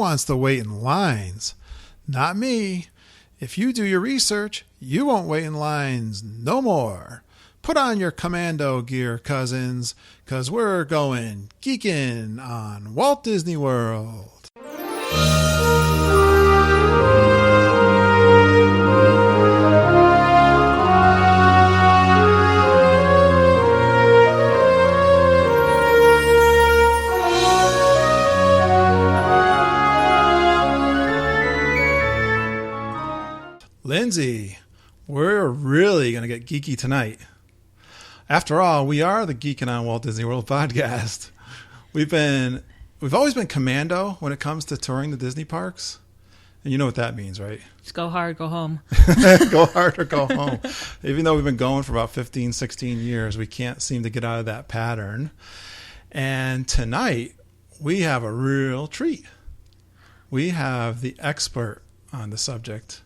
wants to wait in lines? Not me. If you do your research, you won't wait in lines no more. Put on your commando gear, cousins, 'cause we're going geekin' on Walt Disney World. Lindsay, we're really going to get geeky tonight. After all, we are the Geekin' on Walt Disney World podcast. We've always been commando when it comes to touring the Disney parks. And you know what that means, right? Just go hard, go home. Go hard or go home. Even though we've been going for about 15, 16 years, we can't seem to get out of that pattern. And tonight, we have a real treat. We have the expert on the subject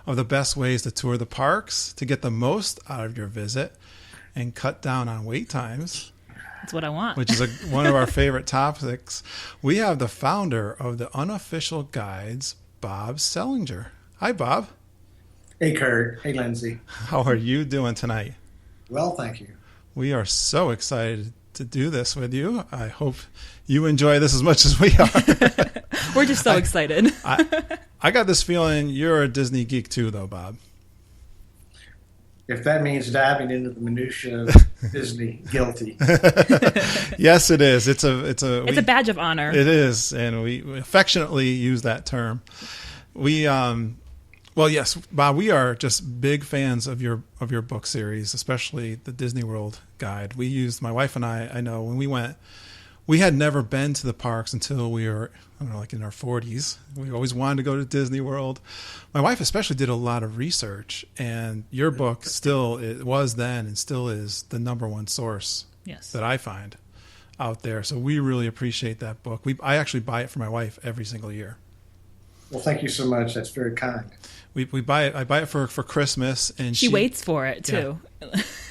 of the best ways to tour the parks to get the most out of your visit and cut down on wait times. That's what I want. Which is one of our favorite topics. We have the founder of the Unofficial Guides, Bob Sellinger. Hi, Bob. Hey, Kurt. Hey, Lindsay. How are you doing tonight? Well, thank you. We are so excited to do this with you. I hope you enjoy this as much as we are. We're just so excited. I got this feeling you're a Disney geek too, though, Bob. If that means diving into the minutia of Disney, guilty. Yes, it is. It's a badge of honor. It is, and we affectionately use that term. Well, yes, Bob, we are just big fans of your book series, especially the Disney World Guide. My wife and I know when we went, we had never been to the parks until we were, I don't know, like in our 40s. We always wanted to go to Disney World. My wife especially did a lot of research, and your book it was then and still is the number one source that I find out there. So we really appreciate that book. I actually buy it for my wife every single year. Well, thank you so much. That's very kind. We buy it. I buy it for Christmas, and she waits for it too.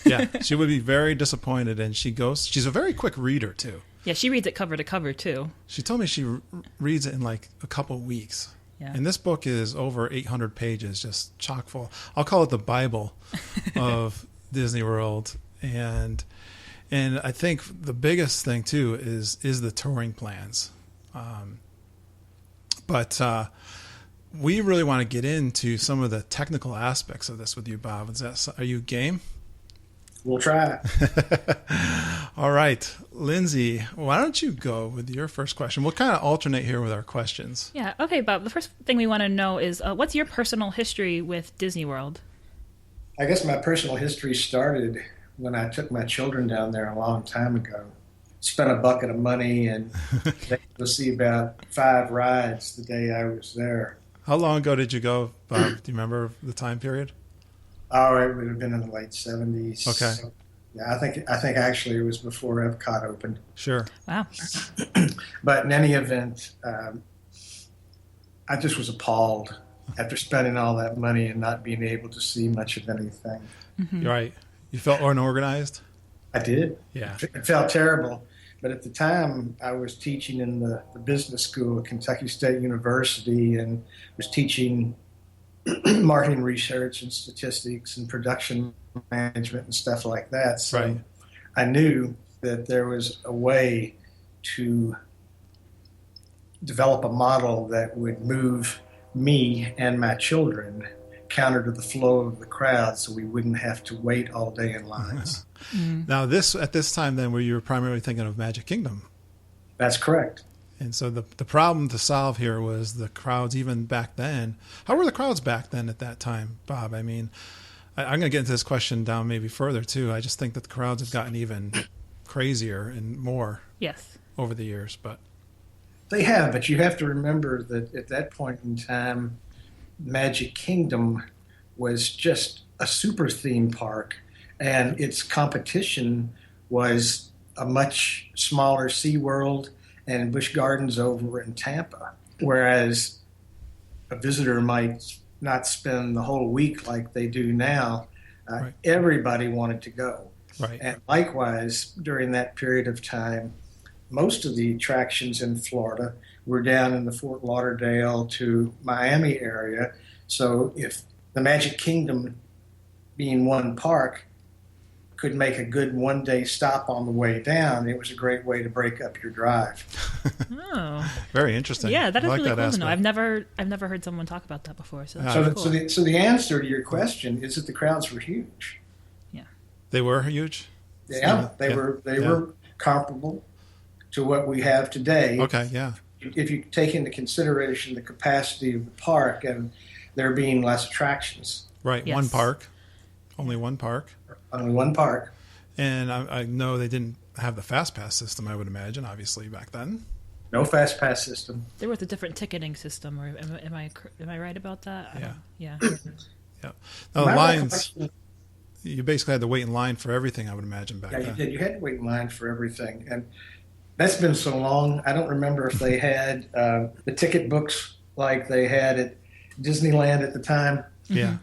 Yeah, she would be very disappointed, and she's a very quick reader too. Yeah, she reads it cover to cover too. She told me she reads it in like a couple weeks. Yeah. And this book is over 800 pages, just chock full. I'll call it the Bible of Disney World, and I think the biggest thing too is the touring plans. But we really want to get into some of the technical aspects of this with you, Bob. Are you game? We'll try. All right. Lindsay, why don't you go with your first question? We'll kind of alternate here with our questions. Yeah. Okay, Bob. The first thing we want to know is what's your personal history with Disney World? I guess my personal history started when I took my children down there a long time ago. Spent a bucket of money and they could see about 5 rides the day I was there. How long ago did you go, Bob? Do you remember the time period? Oh, it would have been in the late 70s. Okay. So, yeah, I think actually it was before Epcot opened. Sure. Wow. But in any event, I just was appalled after spending all that money and not being able to see much of anything. Mm-hmm. You're right. You felt unorganized? I did. Yeah. It felt terrible. But at the time, I was teaching in the business school at Kentucky State University and was teaching marketing research and statistics and production management and stuff like that. So right. I knew that there was a way to develop a model that would move me and my children counter to the flow of the crowd so we wouldn't have to wait all day in lines. Now, at this time then, where you were primarily thinking of Magic Kingdom. That's correct. And so the problem to solve here was the crowds even back then. How were the crowds back then at that time, Bob? I mean, I'm going to get into this question down maybe further too. I just think that the crowds have gotten even crazier and more over the years. But they have, but you have to remember that at that point in time, Magic Kingdom was just a super theme park, and its competition was a much smaller SeaWorld and Busch Gardens over in Tampa, whereas a visitor might not spend the whole week like they do now. Right. Everybody wanted to go. Right. And likewise, during that period of time, most of the attractions in Florida were down in the Fort Lauderdale to Miami area. So if the Magic Kingdom, being one park, could make a good one-day stop on the way down, it was a great way to break up your drive. Oh, very interesting. yeah, that is I like really that cool to know. aspect. I've never heard someone talk about that before. So that's cool. So the answer to your question is that the crowds were huge. Yeah, They were huge. Yeah, they were comparable to what we have today. Okay, yeah. If you take into consideration the capacity of the park and there being less attractions. Right, Yes. one park, only one park. Only one park. And I know they didn't have the fast pass system, I would imagine, obviously, back then. No fast pass system. there was a different ticketing system, or am I right about that? Yeah. Yeah. Yeah. Now, the My lines, recollection- you basically had to wait in line for everything, I would imagine, back Yeah, you then. did. You had to wait in line for everything. And that's been so long. I don't remember if they had the ticket books like they had at Disneyland at the time. Yeah.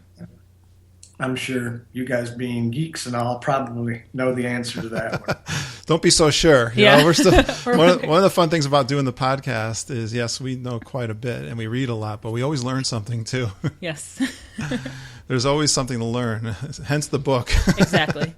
I'm sure you guys being geeks and all probably know the answer to that one. Don't be so sure. You Yeah. know, we're still one of the fun things about doing the podcast is, yes, we know quite a bit and we read a lot, but we always learn something too. Yes. There's always something to learn, hence the book. Exactly.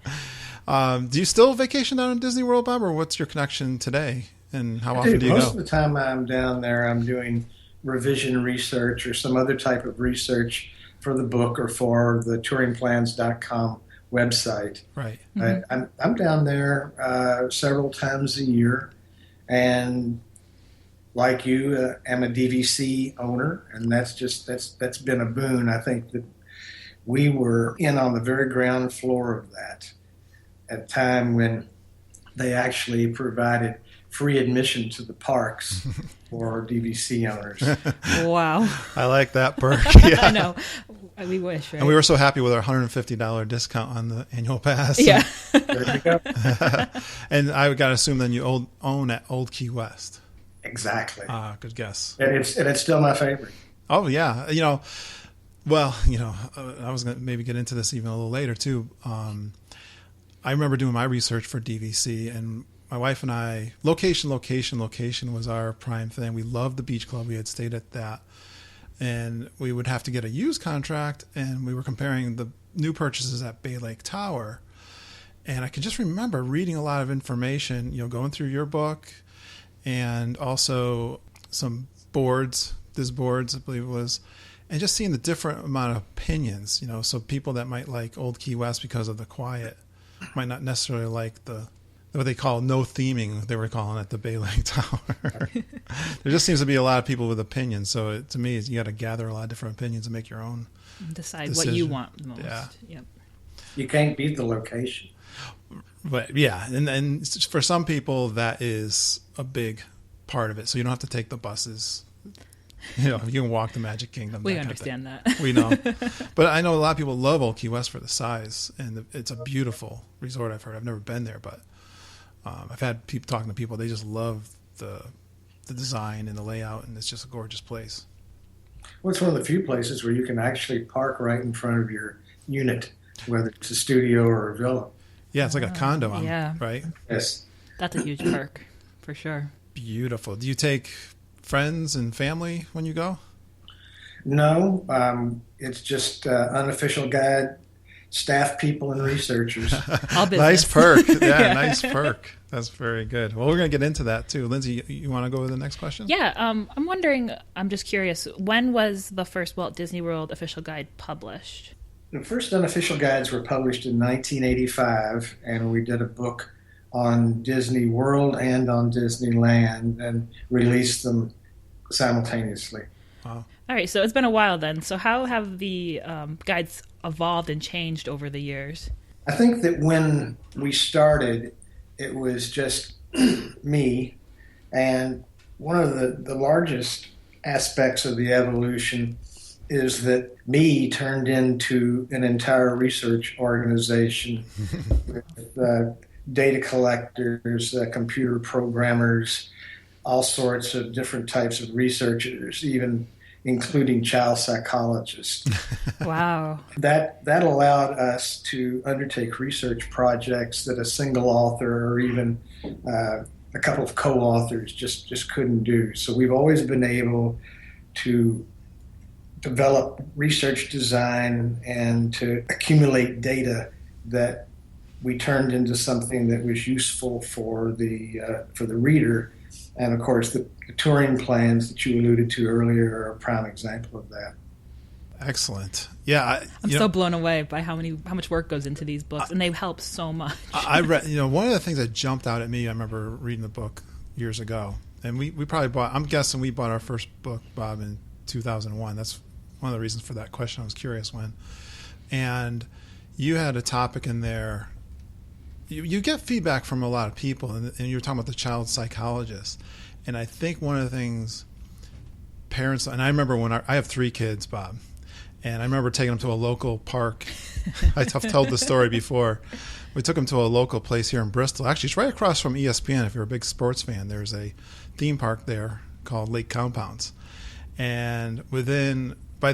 Do you still vacation down in Disney World, Bob, or what's your connection today? And how often do you Most go? of the time I'm down there, I'm doing revision research or some other type of research for the book or for the touringplans.com website. Right. I'm down there several times a year, and like you, am a DVC owner, and that's been a boon. I think that we were in on the very ground floor of that at a time when they actually provided free admission to the parks for DVC owners. Wow. I like that perk. I Yeah. know. We wish, right? And we were so happy with our $150 discount on the annual pass. Yeah. There you go. And I got to assume then you own at Old Key West. Exactly. Good guess. And it's still my favorite. Oh, yeah. I was going to maybe get into this even a little later, too. I remember doing my research for DVC, and my wife and I, location was our prime thing. We loved the beach club. We had stayed at that. And we would have to get a used contract, and we were comparing the new purchases at Bay Lake Tower. And I can just remember reading a lot of information, going through your book, and also some boards, I believe it was, and just seeing the different amount of opinions, so people that might like Old Key West because of the quiet might not necessarily like what they call no theming, they were calling it the Bay Lake Tower. There just seems to be a lot of people with opinions. So to me, you got to gather a lot of different opinions and make your own. Decide decision. what you want the most. Yeah. Yep. You can't beat the location. But yeah, and for some people, that is a big part of it. So you don't have to take the buses. You can walk the Magic Kingdom. We that kind of thing. understand that. We know. But I know a lot of people love Old Key West for the size, and it's a beautiful resort. I've heard. I've never been there, but I've had people talking to people. They just love the design and the layout, and it's just a gorgeous place. Well, it's one of the few places where you can actually park right in front of your unit, whether it's a studio or a villa. Yeah, it's like a condo, yeah. Right? Yes. That's a huge perk, for sure. Beautiful. Do you take friends and family when you go? No, it's just unofficial guide, staff people, and researchers. All business. Nice perk. Yeah, nice perk. That's very good. Well, we're going to get into that too. Lindsay, you want to go with the next question? Yeah, I'm wondering, I'm just curious, when was the first Walt Disney World official guide published? The first unofficial guides were published in 1985, and we did a book on Disney World and on Disneyland and released them simultaneously. Wow. All right, so it's been a while then. So how have the guides evolved and changed over the years? I think that when we started, it was just me, and one of the largest aspects of the evolution is that me turned into an entire research organization with data collectors, computer programmers, all sorts of different types of researchers, even including child psychologists. Wow. That allowed us to undertake research projects that a single author or even a couple of co-authors just couldn't do. So we've always been able to develop research design and to accumulate data that we turned into something that was useful for the reader. And of course, the touring plans that you alluded to earlier are a prime example of that. Excellent. Yeah, I'm so blown away by how much work goes into these books, and they help so much. I read, one of the things that jumped out at me, I remember reading the book years ago, and we probably bought, I'm guessing we bought our first book, Bob, in 2001. That's one of the reasons for that question. I was curious when. And you had a topic in there. You get feedback from a lot of people, and you were talking about the child psychologist. And I think one of the things parents, and I remember when I have 3 kids, Bob, and I remember taking them to a local park. I've told the story before. We took them to a local place here in Bristol. Actually, it's right across from ESPN. If you're a big sports fan, there's a theme park there called Lake Compounds. And by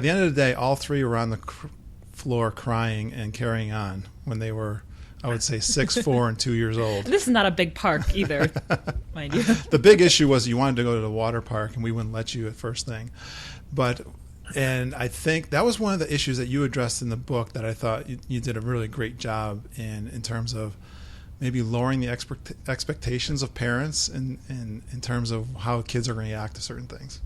the end of the day, all 3 were on the floor crying and carrying on when they were, I would say, 6, 4, and 2 years old. This is not a big park either, mind you. The big issue was you wanted to go to the water park, and we wouldn't let you at first thing. And I think that was one of the issues that you addressed in the book that I thought you did a really great job in terms of maybe lowering the expectations of parents in terms of how kids are going to react to certain things.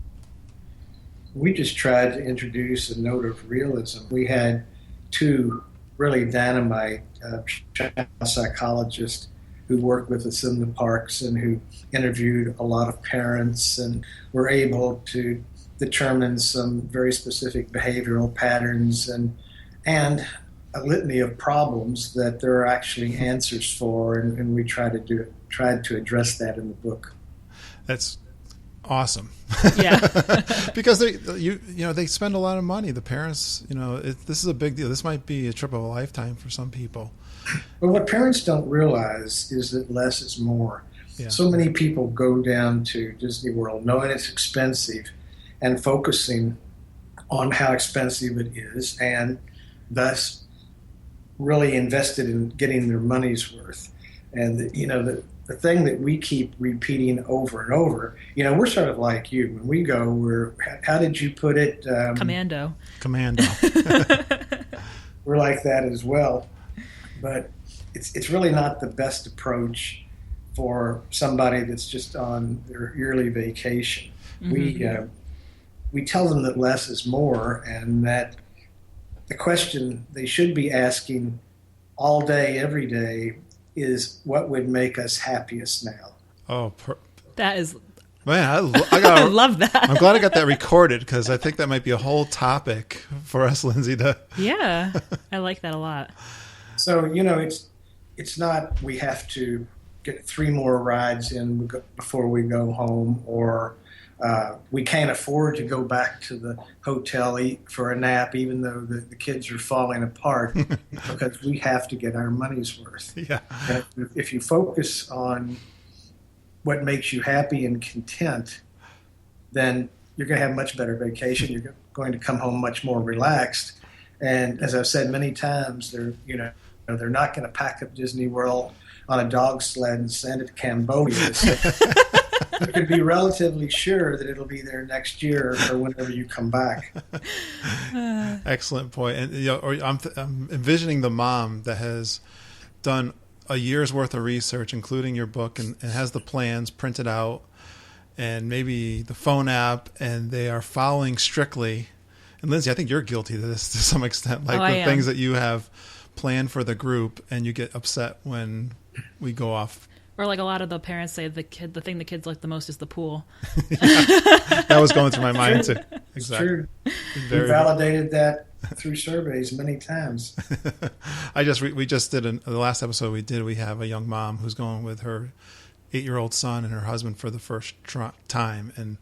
We just tried to introduce a note of realism. We had 2 really dynamite child psychologists who worked with us in the parks and who interviewed a lot of parents and were able to determine some very specific behavioral patterns and a litany of problems that there are actually answers for, and we tried to address that in the book. That's awesome. Yeah. Because they spend a lot of money. The parents, this is a big deal. This might be a trip of a lifetime for some people. But what parents don't realize is that less is more. Yeah. So many people go down to Disney World knowing it's expensive and focusing on how expensive it is, and thus really invested in getting their money's worth. And the thing that we keep repeating over and over, we're sort of like you. When we go, how did you put it? Commando. We're like that as well. But it's really not the best approach for somebody that's just on their yearly vacation. Mm-hmm. We tell them that less is more, and that the question they should be asking all day, every day, is what would make us happiest now. Oh, that is... Man, I love that. I'm glad I got that recorded, because I think that might be a whole topic for us, Lindsay. Yeah, I like that a lot. So, it's not we have to get 3 more rides in before we go home, or we can't afford to go back to the hotel for a nap, even though the kids are falling apart, because we have to get our money's worth. Yeah. And if you focus on what makes you happy and content, then you're going to have a much better vacation. You're going to come home much more relaxed. And as I've said many times, they're not going to pack up Disney World on a dog sled and send it to Cambodia. You can be relatively sure that it'll be there next year or whenever you come back. Excellent point. And I'm envisioning the mom that has done a year's worth of research, including your book, and has the plans printed out, and maybe the phone app, and they are following strictly. And Lindsay, I think you're guilty of this to some extent, like things that you have planned for the group, and you get upset when we go off. Or like a lot of the parents say, the thing the kids like the most is the pool. That was going through my mind too. Exactly. True. We validated that through surveys many times. We just did the last episode we have a young mom who's going with her 8-year-old son and her husband for the first time, and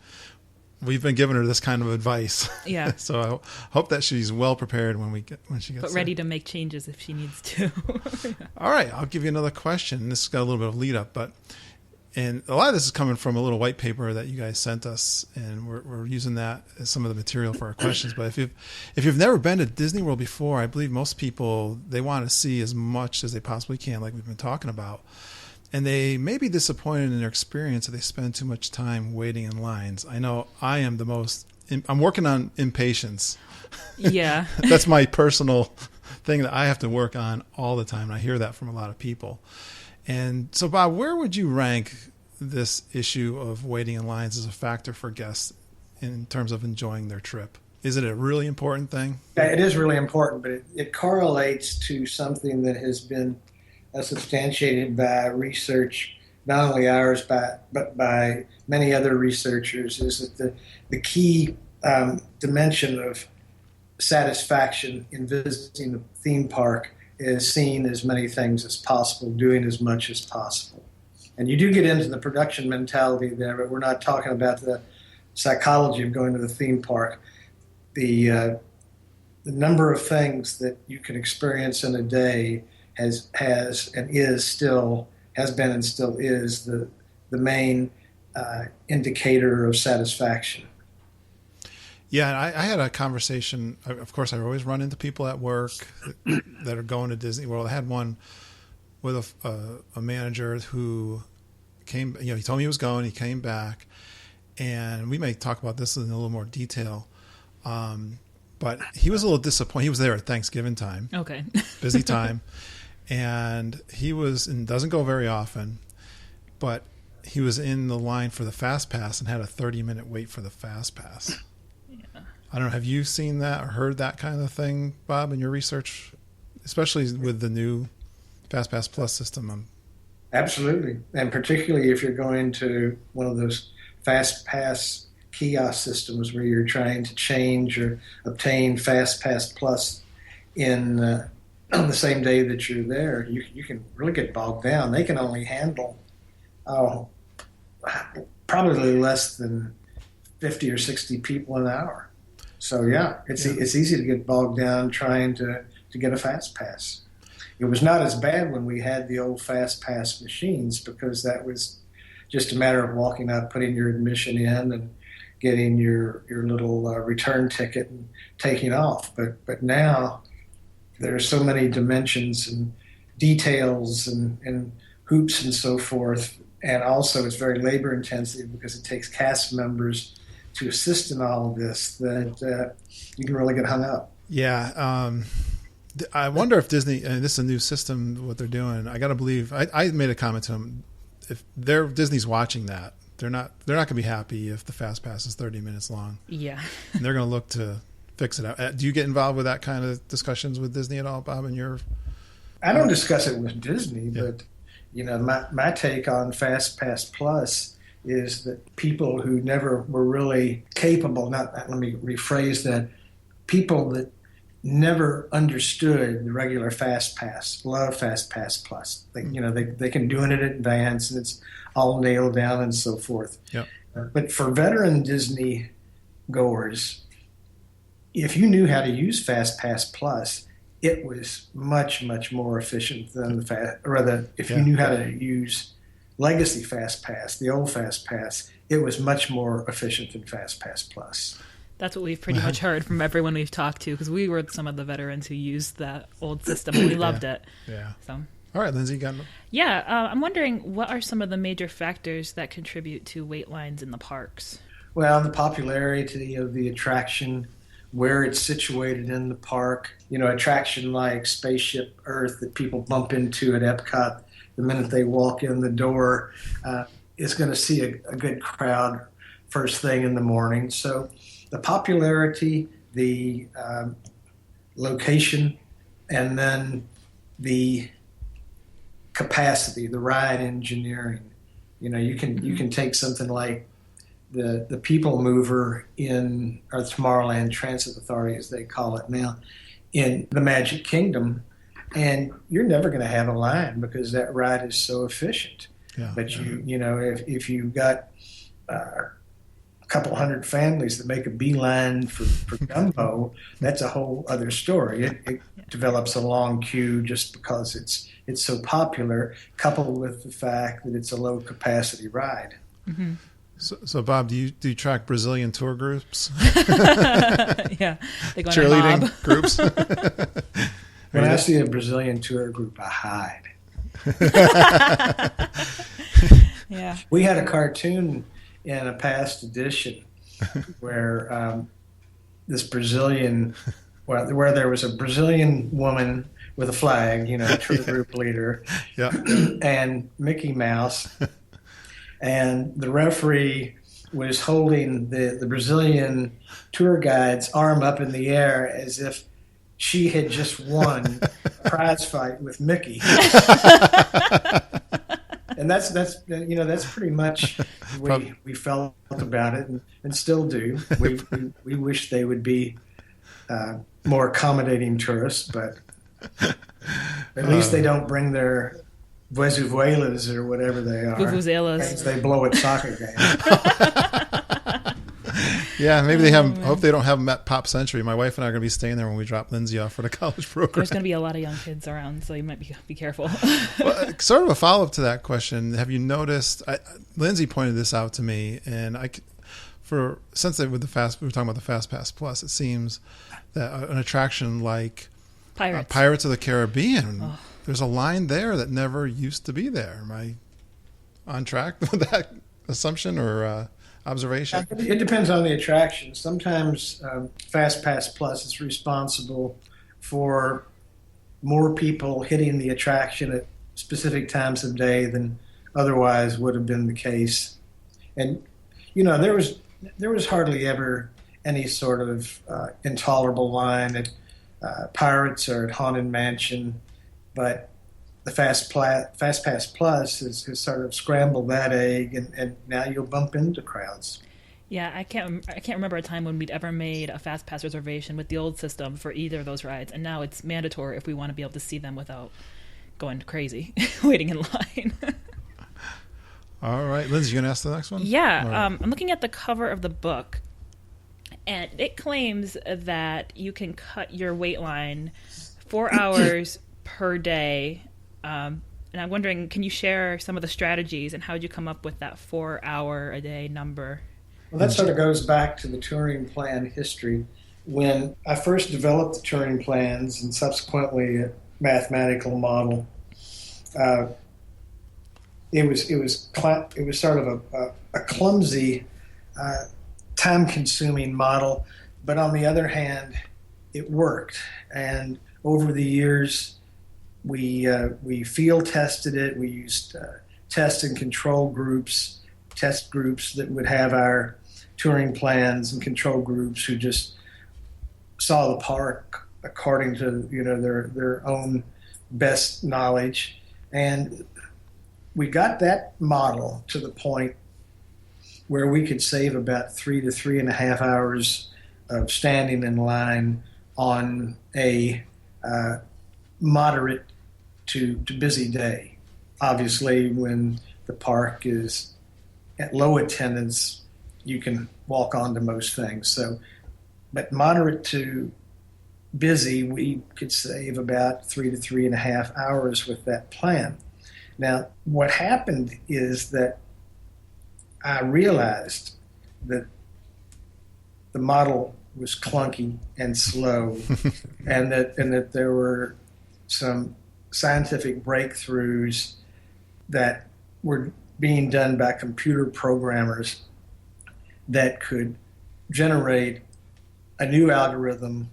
we've been giving her this kind of advice. Yeah. So I hope that she's well prepared when she gets but ready to make changes if she needs to. All right, I'll give you another question. This has got a little bit of lead up, and a lot of this is coming from a little white paper that you guys sent us, and we're using that as some of the material for our questions. But if you've never been to Disney World before, I believe most people, they want to see as much as they possibly can, like we've been talking about. and they may be disappointed in their experience if they spend too much time waiting in lines. I know I am I'm working on impatience. Yeah. That's my personal thing that I have to work on all the time. And I hear that from a lot of people. And so, Bob, where would you rank this issue of waiting in lines as a factor for guests in terms of enjoying their trip? Is it a really important thing? Yeah, it is really important, but it correlates to something that has been substantiated by research, not only ours, but by many other researchers, is that the key dimension of satisfaction in visiting the theme park is seeing as many things as possible, doing as much as possible. And you do get into the production mentality there, but we're not talking about the psychology of going to the theme park. The number of things that you can experience in a day has been and still is the main indicator of satisfaction. Yeah, I had a conversation. Of course, I always run into people at work that are going to Disney World. I had one with a manager who came. He told me he was going. He came back, and we may talk about this in a little more detail. But he was a little disappointed. He was there at Thanksgiving time. Okay. Busy time. And he doesn't go very often, but he was in the line for the Fast Pass and had a 30-minute wait for the Fast Pass. Yeah. I don't know. Have you seen that or heard that kind of thing, Bob, in your research, especially with the new Fast Pass Plus system? Absolutely. And particularly if you're going to one of those Fast Pass kiosk systems where you're trying to change or obtain Fast Pass Plus on the same day that you're there, you can really get bogged down. They can only handle probably less than 50 or 60 people an hour. So yeah, it's easy to get bogged down trying to get a Fast Pass. It was not as bad when we had the old Fast Pass machines, because that was just a matter of walking out, putting your admission in, and getting your little return ticket and taking off. But now there are so many dimensions and details and hoops and so forth. And also it's very labor intensive because it takes cast members to assist in all of this that you can really get hung up. Yeah. I wonder if Disney, and this is a new system, what they're doing. I got to believe, I made a comment to them, if Disney's watching that, they're not going to be happy if the Fast Pass is 30 minutes long. Yeah. And they're going to look to fix it out. Do you get involved with that kind of discussions with Disney at all, Bob? I don't discuss it with Disney, but my take on Fast Pass Plus is that people who never were really capable, let me rephrase that, people that never understood the regular Fast Pass love Fast Pass Plus. They can do it in advance and it's all nailed down and so forth. Yep. But for veteran Disney goers, if you knew how to use Fast Pass Plus, it was much, much more efficient than if you knew how to use Legacy Fast Pass, the old Fast Pass, it was much more efficient than Fast Pass Plus. That's what we've pretty much heard from everyone we've talked to, because we were some of the veterans who used that old system and we loved it. Yeah. So. All right, Lindsay, you got it? Yeah, I'm wondering, what are some of the major factors that contribute to wait lines in the parks? Well, the popularity of the attraction, where it's situated in the park. Attraction like Spaceship Earth that people bump into at Epcot the minute they walk in the door is going to see a good crowd first thing in the morning. So the popularity, the location, and then the capacity, the ride engineering. You can take something like the People Mover or the Tomorrowland Transit Authority, as they call it now, in the Magic Kingdom, and you're never going to have a line because that ride is so efficient. Yeah. But if you've got a couple hundred families that make a beeline for Dumbo, that's a whole other story. It develops a long queue just because it's so popular, coupled with the fact that it's a low capacity ride. Mm-hmm. So Bob, do you track Brazilian tour groups? Yeah, they go cheerleading mob. groups. When I see a Brazilian tour group, I hide. Yeah. We had a cartoon in a past edition where this Brazilian, where there was a Brazilian woman with a flag, tour group leader, Yeah. and Mickey Mouse, and the referee was holding the Brazilian tour guide's arm up in the air as if she had just won a prize fight with Mickey. And that's pretty much we felt about it and still do. We wish they would be more accommodating tourists, but at least they don't bring their vuvuzelas or whatever they are. Vuvuzelas. As they blow at soccer games. Yeah, maybe they have. Hope they don't have them at Pop Century. My wife and I are going to be staying there when we drop Lindsay off for the college program. There's going to be a lot of young kids around, so you might be careful. Well, sort of a follow up to that question. Have you noticed? Lindsay pointed this out to me, and since we were talking about the Fast Pass Plus, it seems that an attraction like Pirates of the Caribbean, there's a line there that never used to be there. Am I on track with that assumption or observation? It depends on the attraction. Sometimes Fast Pass Plus is responsible for more people hitting the attraction at specific times of day than otherwise would have been the case. And there was hardly ever any sort of intolerable line at Pirates or at Haunted Mansion, but the Fast Pass Plus has sort of scrambled that egg, and now you'll bump into crowds. Yeah, I can't remember a time when we'd ever made a Fast Pass reservation with the old system for either of those rides, and now it's mandatory if we want to be able to see them without going crazy waiting in line. All right, Lindsay, you gonna ask the next one? Yeah, I'm looking at the cover of the book, and it claims that you can cut your wait line 4 hours per day. And I'm wondering, can you share some of the strategies and how did you come up with that 4 hour a day number? Well, that sort of goes back to the touring plan history. When I first developed the touring plans and subsequently a mathematical model, it was sort of a clumsy, time-consuming model, but on the other hand, it worked. And over the years, we field tested it. We used test and control groups, test groups that would have our touring plans, and control groups who just saw the park according to their own best knowledge. And we got that model to the point where we could save about 3 to 3.5 hours of standing in line on a moderate to busy day. Obviously, when the park is at low attendance, you can walk on to most things. So, but moderate to busy, we could save about 3 to 3.5 hours with that plan. Now, what happened is that I realized that the model was clunky and slow, and that there were some scientific breakthroughs that were being done by computer programmers that could generate a new algorithm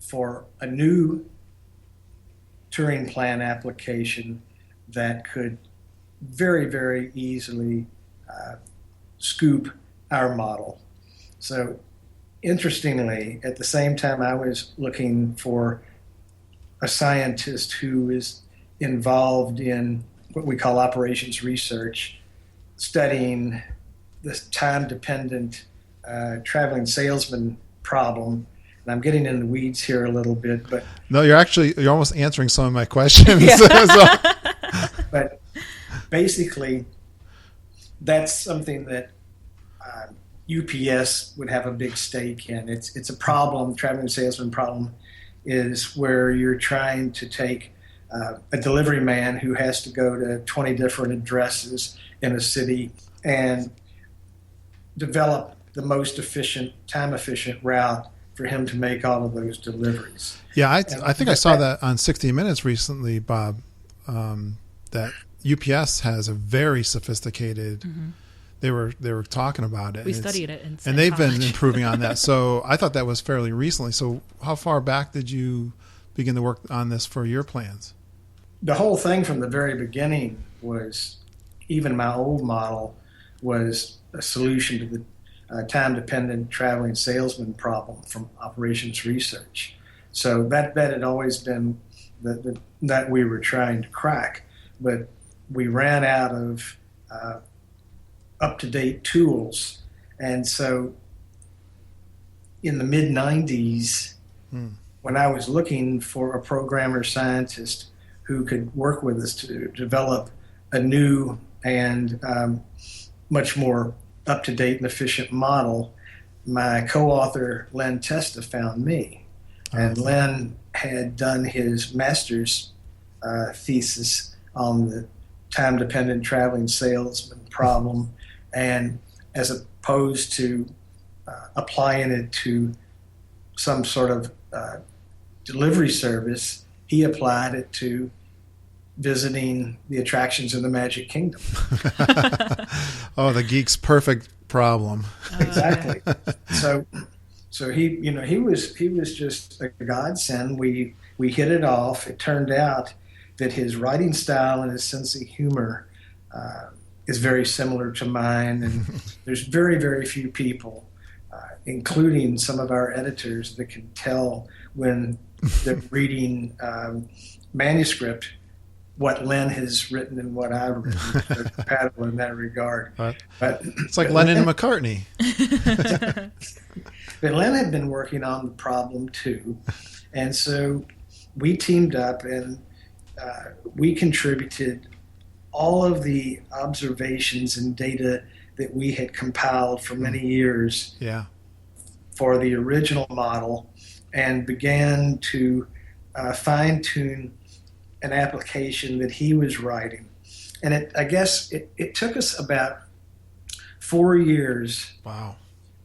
for a new touring plan application that could very, very easily scoop our model. So interestingly, at the same time I was looking for a scientist who is involved in what we call operations research, studying this time-dependent traveling salesman problem. And I'm getting in the weeds here a little bit, but no, you're almost answering some of my questions. But basically, that's something that UPS would have a big stake in. It's a problem. Traveling salesman problem is where you're trying to take a delivery man who has to go to 20 different addresses in a city and develop the most efficient, time-efficient route for him to make all of those deliveries. Yeah, I think I saw that on 60 Minutes recently, Bob. that UPS has a very sophisticated. They were talking about it. We studied it, and they've been improving on that. So I thought that was fairly recently. So how far back did you begin to work on this for your plans? The whole thing from the very beginning was, even my old model was a solution to the time-dependent traveling salesman problem from operations research. So that had always been that we were trying to crack, but we ran out of up-to-date tools. And so in the mid-90s, when I was looking for a programmer scientist who could work with us to develop a new and much more up-to-date and efficient model, my co-author, Len Testa, found me. And Len had done his master's thesis on the time-dependent traveling salesman problem, and as opposed to applying it to some sort of delivery service, he applied it to visiting the attractions in the Magic Kingdom. Oh, the geek's perfect problem. Exactly. So he was just a godsend. We hit it off. It turned out that his writing style and his sense of humor is very similar to mine, and there's very, very few people, including some of our editors, that can tell when they're reading manuscript what Len has written and what I've written. They're compatible in that regard. But it's like Lennon and McCartney. But Len had been working on the problem too, and so we teamed up and we contributed all of the observations and data that we had compiled for many years for the original model, and began to fine-tune an application that he was writing. And I guess it took us about 4 years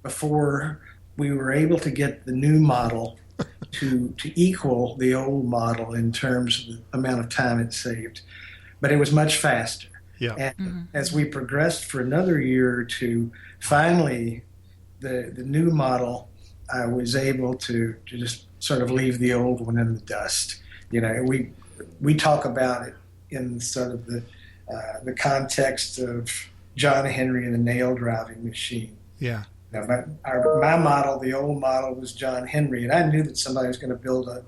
before we were able to get the new model to equal the old model in terms of the amount of time it saved. But it was much faster. Yeah. And as we progressed for another year or two, finally the new model was able to just sort of leave the old one in the dust. We talk about it in sort of the context of John Henry and the nail driving machine. Yeah. Now, my model, the old model, was John Henry, and I knew that somebody was going to build a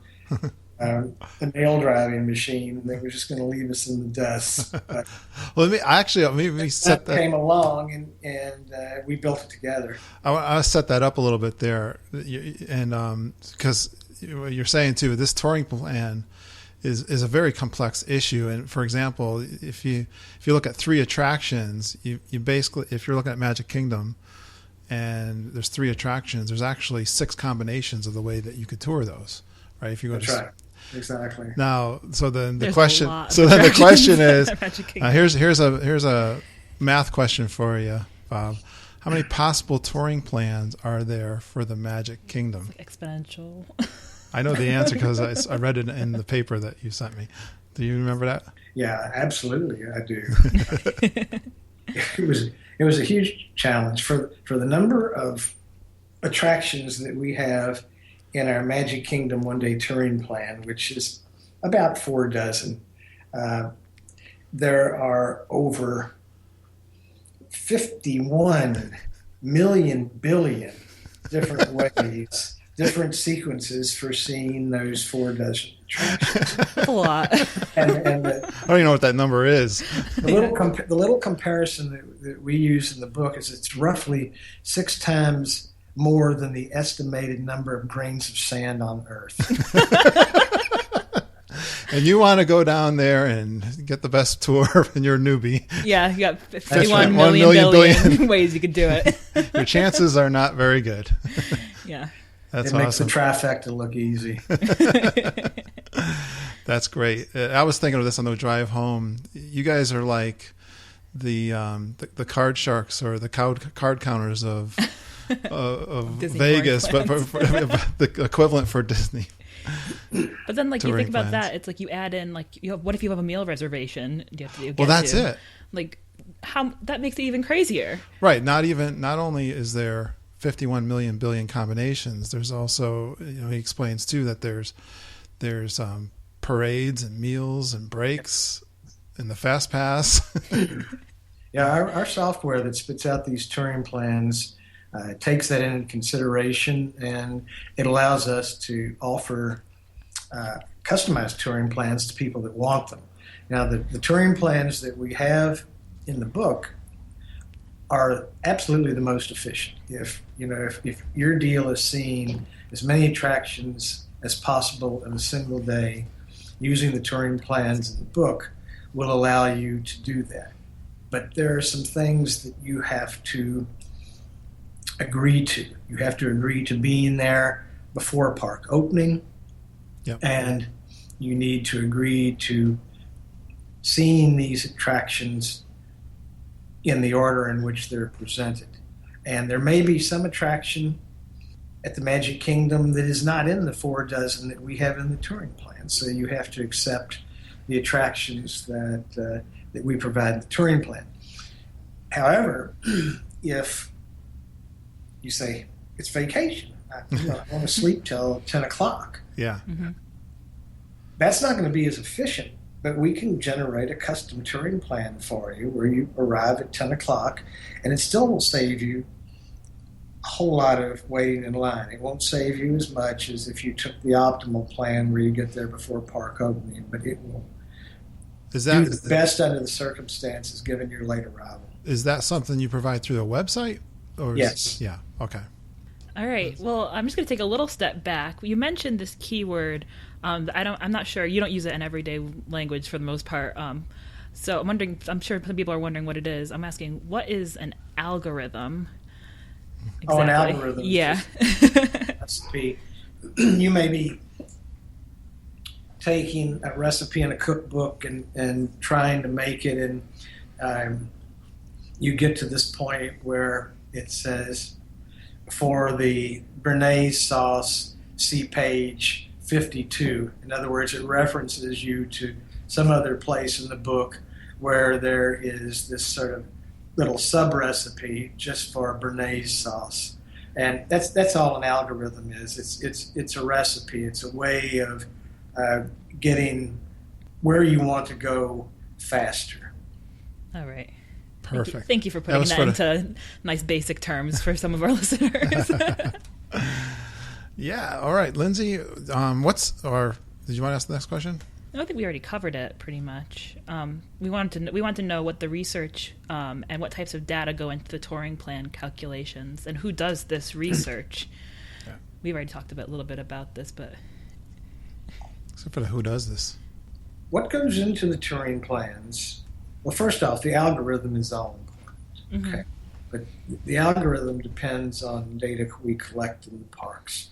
nail driving machine, and they were just going to leave us in the dust. But well, maybe set that came along, and we built it together. I'll set that up a little bit there, and because you're saying too, this touring plan is a very complex issue. And for example, if you look at 3 attractions, you basically, if you're looking at Magic Kingdom, and there's 3 attractions, there's actually 6 combinations of the way that you could tour those, right? If you go That's right. Exactly. Now, so then the There's question, is, here's a math question for you, Bob. How many possible touring plans are there for the Magic Kingdom? It's like exponential. I know the answer because I read it in the paper that you sent me. Do you remember that? Yeah, absolutely, I do. It was a huge challenge for the number of attractions that we have in our Magic Kingdom one-day touring plan, which is about 4 dozen. There are over 51 billion different ways, different sequences for seeing those 4 dozen attractions. That's a lot. And I don't even know what that number is. The little comparison that we use in the book is it's roughly 6 times more than the estimated number of grains of sand on Earth. And you want to go down there and get the best tour, and you're a newbie. Yeah, you got 51 right. million billion ways you could do it. Your chances are not very good. Yeah. That's it makes awesome. the trifecta look easy. That's great. I was thinking of this on the drive home. You guys are like the card sharks or the card counters of Vegas, but for the equivalent for Disney. But then, like, you touring think about plans. that, it's like you add in, like, what if you have a meal reservation? Do you have to get Well, that's to? it. Like, how that makes it even crazier. Right. Not only is there 51 million billion combinations, there's also, he explains too that there's parades and meals and breaks in the fast pass. Yeah, our software that spits out these touring plans takes that into consideration, and it allows us to offer customized touring plans to people that want them. Now, the touring plans that we have in the book are absolutely the most efficient. If your deal is seeing as many attractions as possible in a single day, using the touring plans in the book will allow you to do that. But there are some things that you have to agree to. You have to agree to being there before park opening, Yep. and you need to agree to seeing these attractions in the order in which they're presented. And there may be some attraction at the Magic Kingdom that is not in the 4 dozen that we have in the touring plan. So you have to accept the attractions that we provide in the touring plan. However, if you say it's vacation, I want to sleep till 10 o'clock, Yeah. Mm-hmm. that's not going to be as efficient. But we can generate a custom touring plan for you where you arrive at 10 o'clock, and it still will save you a whole lot of waiting in line. It won't save you as much as if you took the optimal plan where you get there before park opening, but it will do the best under the circumstances given your late arrival. Is that something you provide through the website? Or Yes. Yeah. Okay. All right. Well, I'm just going to take a little step back. You mentioned this keyword. I'm not sure. You don't use it in everyday language for the most part. So I'm wondering. I'm sure some people are wondering what it is. I'm asking, what is an algorithm? Exactly. Oh, an algorithm. Yeah. You may be taking a recipe in a cookbook and trying to make it, and you get to this point where it says, for the béarnaise sauce, see page 52. In other words, it references you to some other place in the book where there is this sort of little sub-recipe just for béarnaise sauce. And that's all an algorithm is. It's a recipe. It's a way of getting where you want to go faster. All right. Perfect. Thank you for putting that into nice basic terms for some of our listeners. Yeah. All right, Lindsay. Did you want to ask the next question? No, I think we already covered it pretty much. We wanted to know what the research and what types of data go into the touring plan calculations, and who does this research. Yeah. We've already talked a little bit about this, but except for who does this? What goes into the touring plans? Well, first off, the algorithm is all important. Okay, but the algorithm depends on data we collect in the parks.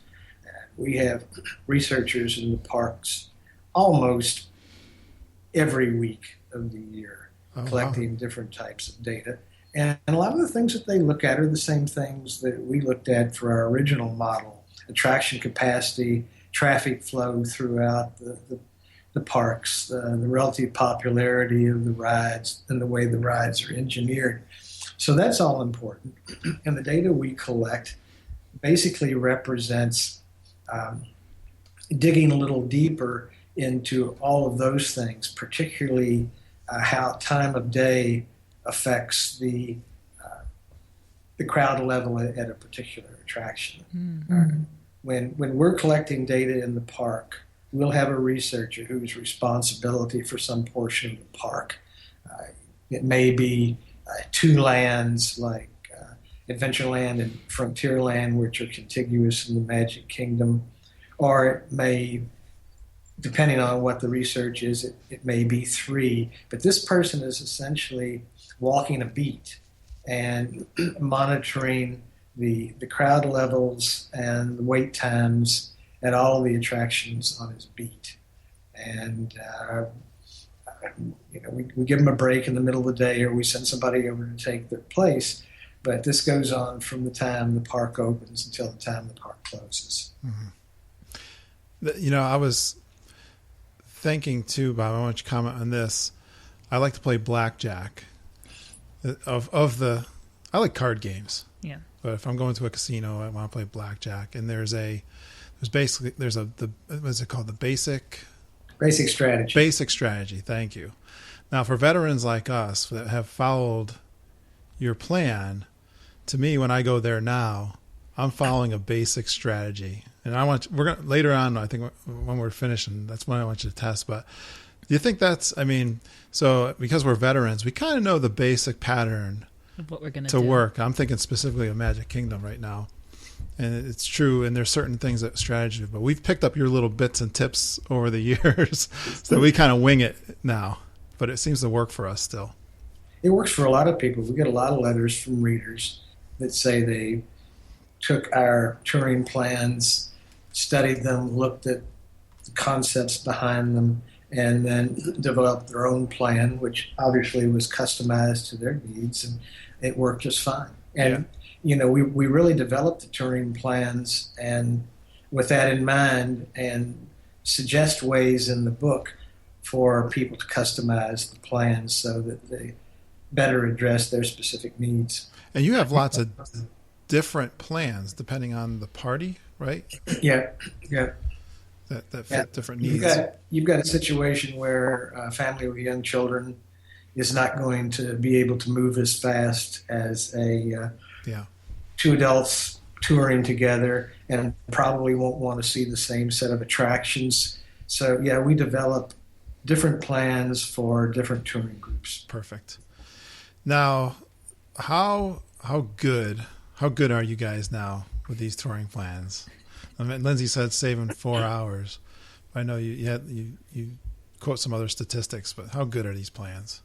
We have researchers in the parks almost every week of the year collecting different types of data. And a lot of the things that they look at are the same things that we looked at for our original model: attraction capacity, traffic flow throughout the parks, the relative popularity of the rides, and the way the rides are engineered. So that's all important. And the data we collect basically represents digging a little deeper into all of those things, particularly how time of day affects the crowd level at a particular attraction. Mm-hmm. When we're collecting data in the park, we'll have a researcher whose responsibility for some portion of the park. It may be two lands like Adventureland and Frontierland, which are contiguous in the Magic Kingdom, or it may, depending on what the research is, it may be 3. But this person is essentially walking a beat and monitoring the crowd levels and the wait times at all the attractions on his beat. And we give them a break in the middle of the day, or we send somebody over to take their place. But this goes on from the time the park opens until the time the park closes. Mm-hmm. I was thinking too, Bob, I want you to comment on this. I like to play blackjack. I like card games. Yeah. But if I'm going to a casino, I want to play blackjack. And there's what's it called? The basic strategy. Basic strategy. Thank you. Now, for veterans like us that have followed your plan, to me, when I go there now, I'm following a basic strategy. And later on, I think when we're finishing, that's when I want you to test. But do you think so because we're veterans, we kind of know the basic pattern of what we're going to work. I'm thinking specifically of Magic Kingdom right now. And it's true, and there's certain things that strategy, but we've picked up your little bits and tips over the years, so we kind of wing it now. But it seems to work for us still. It works for a lot of people. We get a lot of letters from readers that say they took our touring plans, studied them, looked at the concepts behind them, and then developed their own plan, which obviously was customized to their needs, and it worked just fine. And we really developed the touring plans, and with that in mind, and suggest ways in the book for people to customize the plans so that they better address their specific needs. And you have lots of different plans depending on the party, right? Yeah. That fit different needs. You've got a situation where a family with young children is not going to be able to move as fast as two adults touring together, and probably won't want to see the same set of attractions. So we develop different plans for different touring groups. Perfect. Now, how good are you guys now with these touring plans? I mean, Lindsay said saving 4 hours. I know you quote some other statistics, but how good are these plans?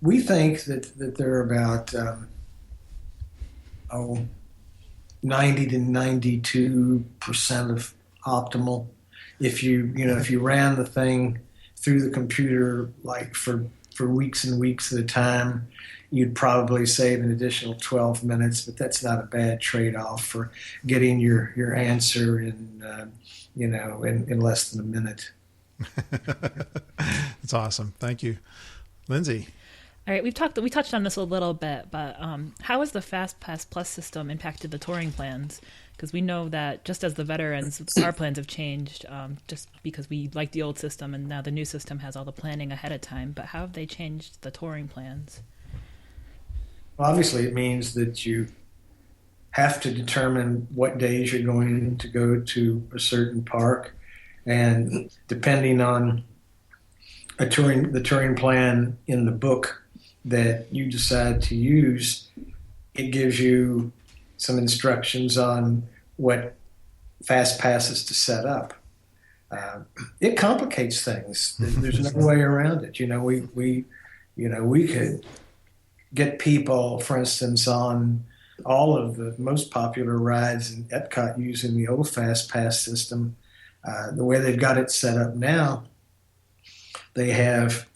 We think that they're about 90 to 92% of optimal. If you ran the thing through the computer like for weeks and weeks at a time, you'd probably save an additional 12 minutes, but that's not a bad trade-off for getting your answer in less than a minute. That's awesome. Thank you. Lindsay. All right, we touched on this a little bit, but how has the Fast Pass Plus system impacted the touring plans? Because we know that just as the veterans, our plans have changed just because we like the old system, and now the new system has all the planning ahead of time. But how have they changed the touring plans? Well, obviously, it means that you have to determine what days you're going to go to a certain park, and depending on the touring plan in the book that you decide to use, it gives you some instructions on what fast passes to set up. It complicates things. There's no way around it. We could get people, for instance, on all of the most popular rides in Epcot using the old fast pass system. The way they've got it set up now, they have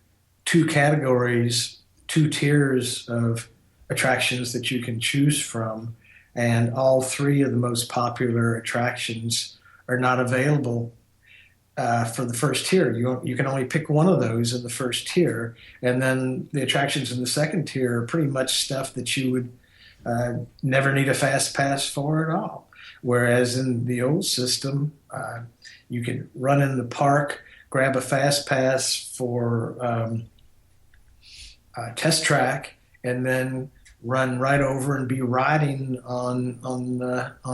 two categories, two tiers of attractions that you can choose from, and all three of the most popular attractions are not available for the first tier. You can only pick one of those in the first tier, and then the attractions in the second tier are pretty much stuff that you would never need a fast pass for at all. Whereas in the old system, you could run in the park, grab a fast pass for Test Track, and then run right over and be riding on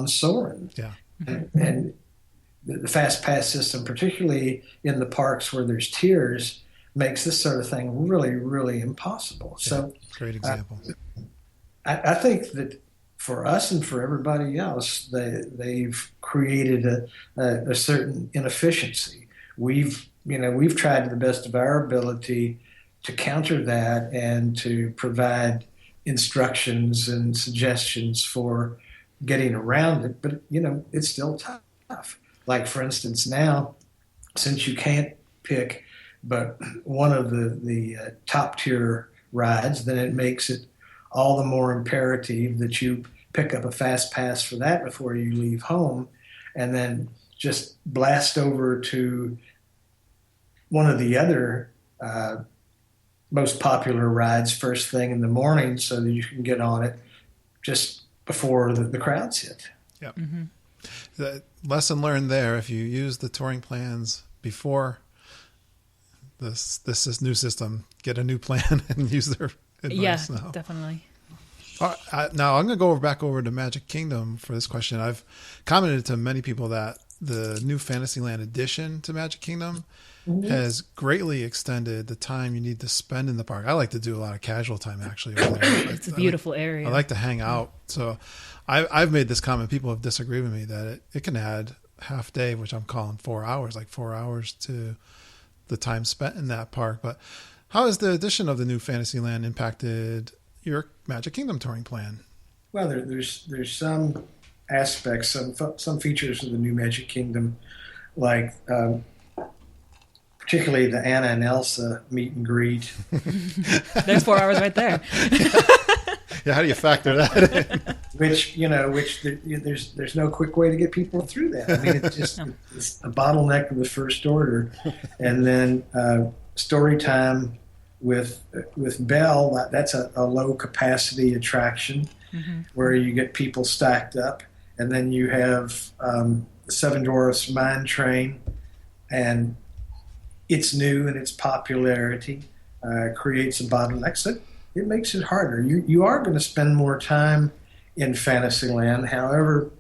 Soarin'. Yeah. And the fast pass system, particularly in the parks where there's tiers, makes this sort of thing really, really impossible. Yeah, so, great example. I think that for us and for everybody else, they've created a certain inefficiency. We've tried to the best of our ability to counter that and to provide instructions and suggestions for getting around it, but it's still tough. Like, for instance, now, since you can't pick but one of the top tier rides, then it makes it all the more imperative that you pick up a fast pass for that before you leave home. and then just blast over to one of the other most popular rides first thing in the morning so that you can get on it just before the crowds hit. Yep. Mm-hmm. The lesson learned there, if you use the touring plans before this new system, get a new plan and use their advice. Yeah, definitely. Now I'm going to go back over to Magic Kingdom for this question. I've commented to many people that the new Fantasyland addition to Magic Kingdom has greatly extended the time you need to spend in the park. I like to do a lot of casual time actually over there. It's a beautiful area. I like to hang out. So I've made this comment. People have disagreed with me that it can add half day, which I'm calling 4 hours, like 4 hours to the time spent in that park. But how has the addition of the new Fantasyland impacted your Magic Kingdom touring plan? Well, there's some aspects, some features of the new Magic Kingdom, like particularly the Anna and Elsa meet and greet. There's 4 hours right there. Yeah, how do you factor that in? Which there's no quick way to get people through that. I mean, it's just it's a bottleneck of the first order, and then story time with Belle. That's a low capacity attraction where you get people stacked up, and then you have the Seven Dwarfs Mine Train, and it's new and its popularity creates a bottleneck. So it makes it harder. You are going to spend more time in Fantasyland. However,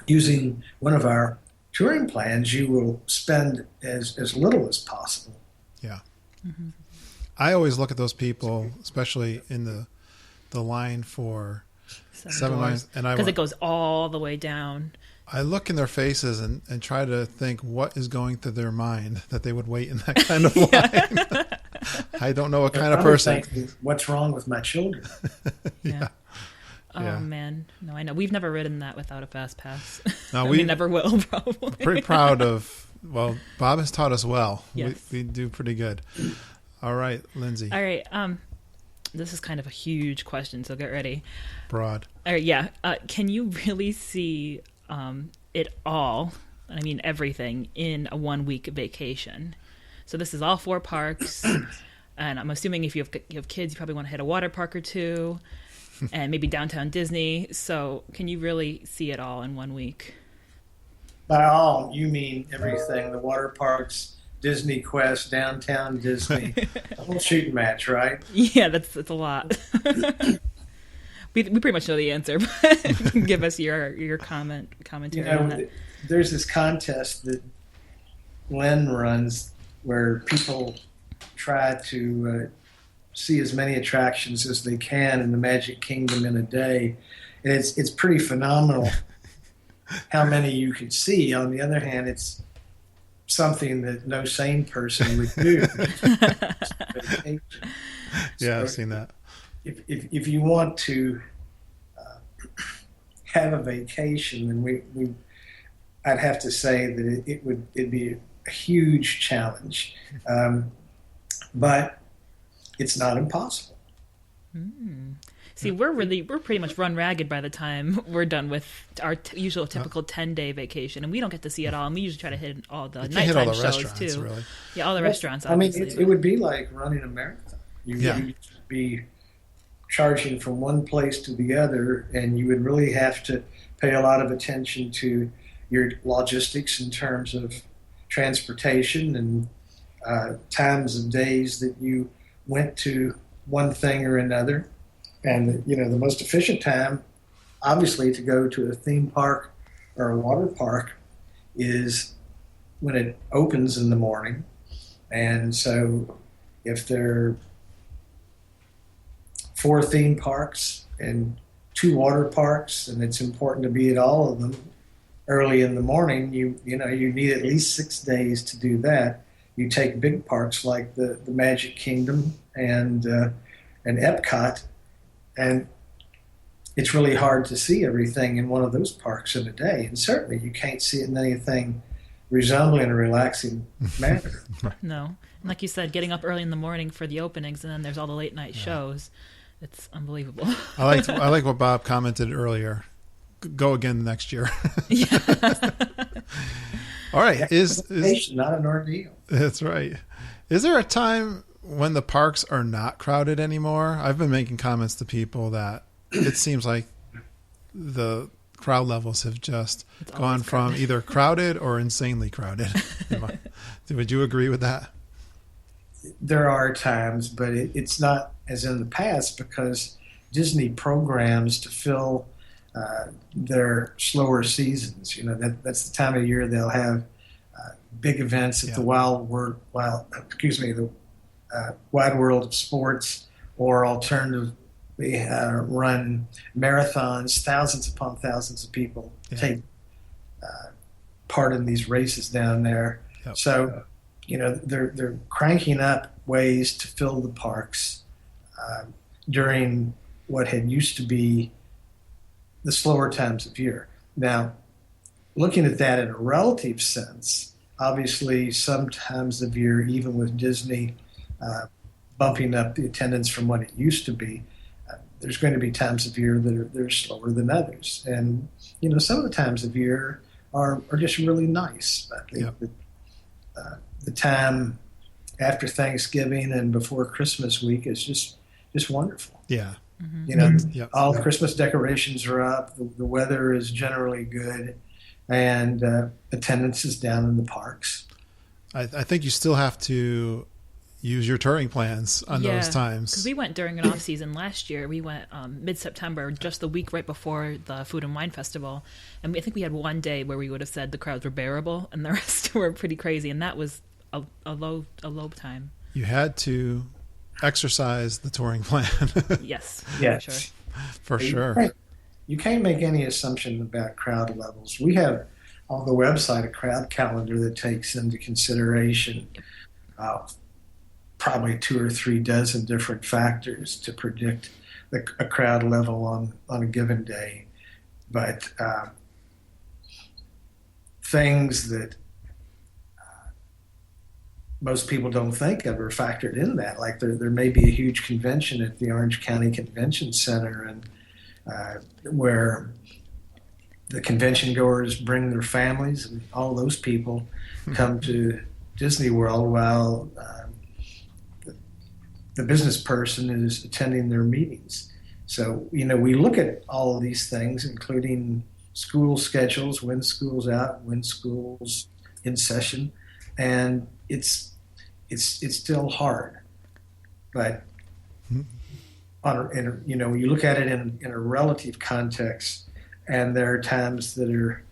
using one of our touring plans, you will spend as little as possible. Yeah. Mm-hmm. I always look at those people, especially in the line for Seven Mines, and because it goes all the way down. I look in their faces and try to think what is going through their mind that they would wait in that kind of line. I don't know what kind of person. What's wrong with my children? Yeah. Oh man, no, I know. We've never ridden that without a fast pass. No, we never will. Probably. We're pretty proud of. Well, Bob has taught us well. Yes. We do pretty good. All right, Lindsay. All right. This is kind of a huge question, so get ready. Broad. All right. Yeah. Can you really see it all? I mean, everything in a 1 week vacation. So this is all 4 parks, and I'm assuming if you have kids, you probably want to hit a water park or two, and maybe downtown Disney. So can you really see it all in 1 week? By all, you mean everything: the water parks, Disney Quest, downtown Disney, the whole shooting match, right? Yeah, that's a lot. We pretty much know the answer, but you can give us your commentary on that. There's this contest that Len runs where people try to see as many attractions as they can in the Magic Kingdom in a day. And it's pretty phenomenal how many you can see. On the other hand, it's something that no sane person would do. Yeah, I've seen that. If you want to have a vacation, then I'd have to say that it'd be a huge challenge, but it's not impossible. See, we're pretty much run ragged by the time we're done with our usual typical 10-day vacation, and we don't get to see it all. And we usually try to hit all the nighttime shows too. Really. Yeah, all the restaurants. Obviously. I mean, it would be like running a marathon. You'd be charging from one place to the other, and you would really have to pay a lot of attention to your logistics in terms of transportation and times of days that you went to one thing or another. And, the most efficient time, obviously, to go to a theme park or a water park is when it opens in the morning. And so if there are 4 theme parks and 2 water parks, and it's important to be at all of them early in the morning, you need at least 6 days to do that. You take big parks like the Magic Kingdom and Epcot, and it's really hard to see everything in one of those parks in a day. And certainly you can't see it in anything resembling a relaxing manner. No. And like you said, getting up early in the morning for the openings, and then there's all the late night shows. It's unbelievable. I like what Bob commented earlier. go again next year. Yeah. All right. Is not an ordeal. That's right. Is there a time when the parks are not crowded anymore? I've been making comments to people that it seems like the crowd levels have just gone from either crowded or insanely crowded. Would you agree with that? There are times, but it's not as in the past because Disney programs to fill their slower seasons. You know, that's the time of year they'll have big events at the Wide World of Sports, or alternatively run marathons. Thousands upon thousands of people take part in these races down there. Yep. So, you know, they're cranking up ways to fill the parks during what had used to be the slower times of year. Now, looking at that in a relative sense, obviously some times of year, even with Disney bumping up the attendance from what it used to be, there's going to be times of year that are slower than others. And, you know, some of the times of year are just really nice. I think the time after Thanksgiving and before Christmas week is just wonderful. Yeah. Mm-hmm. You know, all the Christmas decorations are up. The weather is generally good, and attendance is down in the parks. I think you still have to use your touring plans on those times. Because we went during an off season last year. We went mid-September, just the week right before the Food and Wine Festival, and I think we had one day where we would have said the crowds were bearable, and the rest were pretty crazy, and that was a low time. You had to exercise the touring plan. Yes. For sure. You can't make any assumption about crowd levels. We have on the website a crowd calendar that takes into consideration probably 2 or 3 dozen different factors to predict a crowd level on a given day. But things that most people don't think of are factored in that. Like there may be a huge convention at the Orange County Convention Center, and where the convention goers bring their families, and all those people come to Disney World while the business person is attending their meetings. So, you know, we look at all of these things, including school schedules, when school's out, when school's in session, and it's still hard. But you know, when you look at it in a relative context, and there are times that are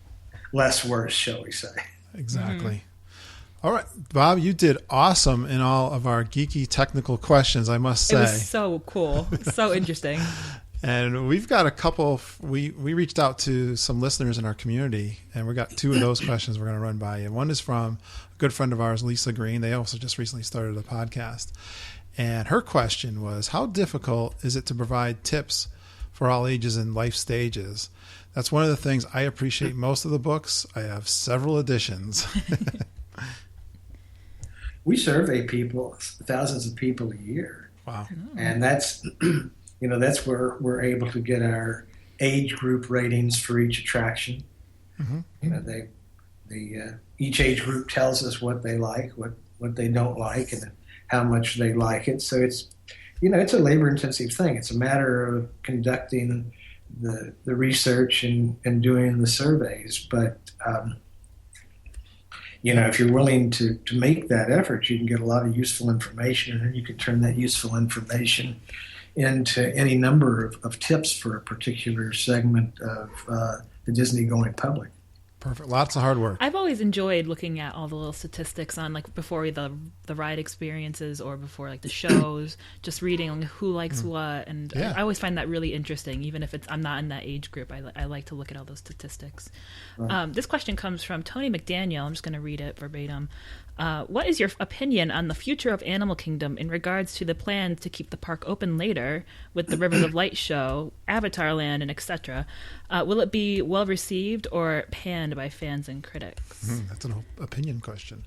less worse, shall we say. Exactly. Mm-hmm. All right, Bob, you did awesome in all of our geeky technical questions, I must say. It was so cool. So interesting. And we've got a couple, we reached out to some listeners in our community, and we got 2 of those questions we're going to run by you. One is from a good friend of ours, Lisa Green. They also just recently started a podcast. And her question was, how difficult is it to provide tips for all ages and life stages? That's one of the things I appreciate most of the books. I have several editions. We survey people, thousands of people a year. Wow. And that's, you know, that's where we're able to get our age group ratings for each attraction. Mm-hmm. You know, each age group tells us what they like, what they don't like, and how much they like it. So it's, you know, it's a labor-intensive thing. It's a matter of conducting the research and doing the surveys. But, you know, if you're willing to make that effort, you can get a lot of useful information, and then you can turn that useful information into any number of tips for a particular segment of the Disney-going public. Perfect. Lots of hard work. I've always enjoyed looking at all the little statistics on, like, before the ride experiences or before, like, the shows, just reading like, who likes what. And I always find that really interesting, even if I'm not in that age group. I like to look at all those statistics. Right. This question comes from Tony McDaniel. I'm just going to read it verbatim. What is your opinion on the future of Animal Kingdom in regards to the plan to keep the park open later with the Rivers of Light show, Avatar Land, and etc.? Will it be well received or panned by fans and critics? That's an opinion question.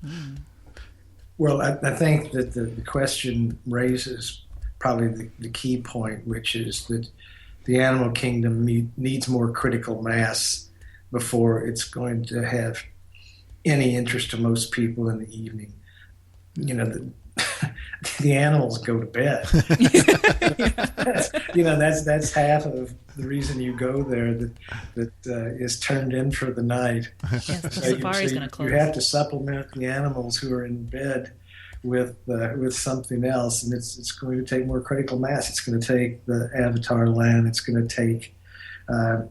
Well, I think that the question raises probably the key point, which is that the animal kingdom needs more critical mass before it's going to have any interest to most people in the evening. The animals go to bed. That's half of the reason you go there that is turned in for the night. Yes, the safari's going to close. You have to supplement the animals who are in bed with something else, and it's going to take more critical mass. It's going to take the Avatar Land. It's going to take a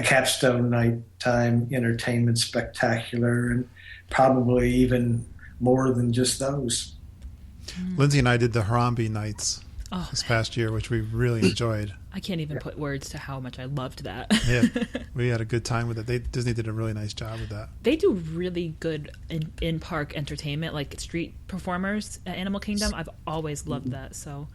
capstone nighttime entertainment spectacular, and probably even more than just those. Lindsay and I did the Harambe nights this past year, which we really enjoyed. I can't even put words to how much I loved that. Yeah, we had a good time with it. Disney did a really nice job with that. They do really good in-park entertainment, like street performers at Animal Kingdom. I've always loved that. So